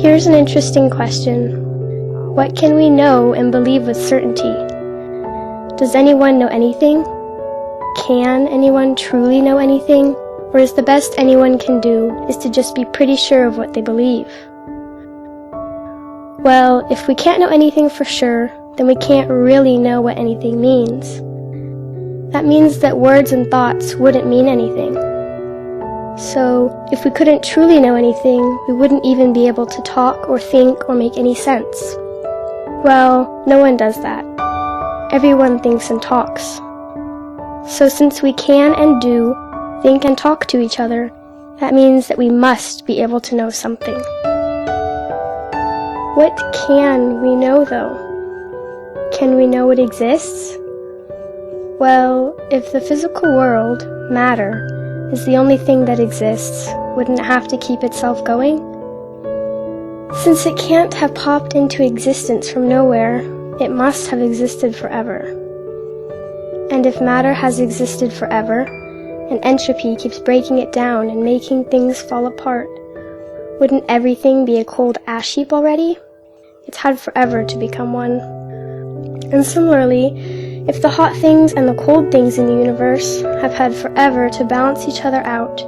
Here's an interesting question. What can we know and believe with certainty? Does anyone know anything? Can anyone truly know anything? Or is the best anyone can do is to just be pretty sure of what they believe? Well, if we can't know anything for sure, then we can't really know what anything means. That means that words and thoughts wouldn't mean anything. So, if we couldn't truly know anything, we wouldn't even be able to talk or think or make any sense. Well, no one does that. Everyone thinks and talks. So since we can and do think and talk to each other, that means that we must be able to know something. What can we know, though? Can we know it exists? Well, if the physical world, matter, is the only thing that exists, wouldn't it have to keep itself going? Since it can't have popped into existence from nowhere, it must have existed forever. And if matter has existed forever, and entropy keeps breaking it down and making things fall apart, wouldn't everything be a cold ash heap already? It's had forever to become one. And similarly, if the hot things and the cold things in the universe have had forever to balance each other out,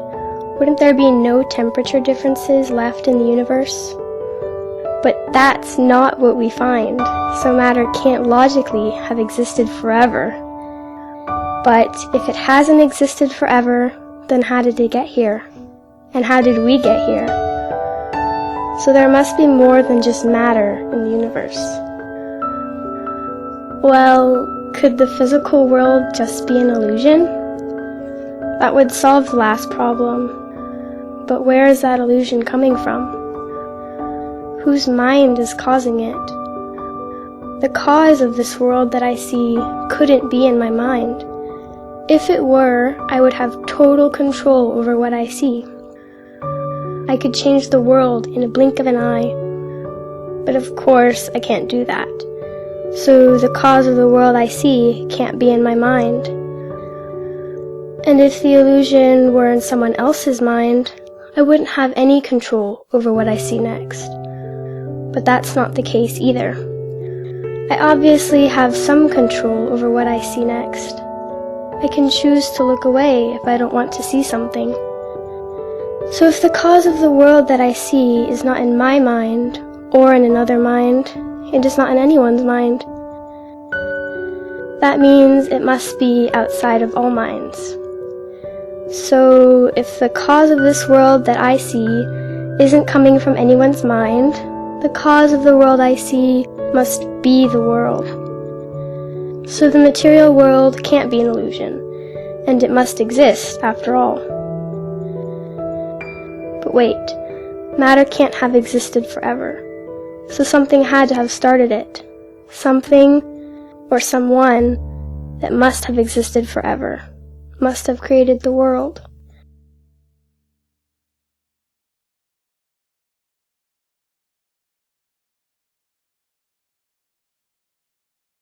wouldn't there be no temperature differences left in the universe? But that's not what we find, so matter can't logically have existed forever. But if it hasn't existed forever, then how did it get here? And how did we get here? So there must be more than just matter in the universe. Well, could the physical world just be an illusion? That would solve the last problem. But where is that illusion coming from? Whose mind is causing it? The cause of this world that I see couldn't be in my mind. If it were, I would have total control over what I see. I could change the world in a blink of an eye. But of course, I can't do that. So the cause of the world I see can't be in my mind. And if the illusion were in someone else's mind, I wouldn't have any control over what I see next. But that's not the case either. I obviously have some control over what I see next. I can choose to look away if I don't want to see something. So if the cause of the world that I see is not in my mind, or in another mind, it is not in anyone's mind. That means it must be outside of all minds. So if the cause of this world that I see isn't coming from anyone's mind, the cause of the world I see must be the world. So the material world can't be an illusion, and it must exist after all. But wait, matter can't have existed forever. So something had to have started it. Something, or someone, that must have existed forever. Must have created the world.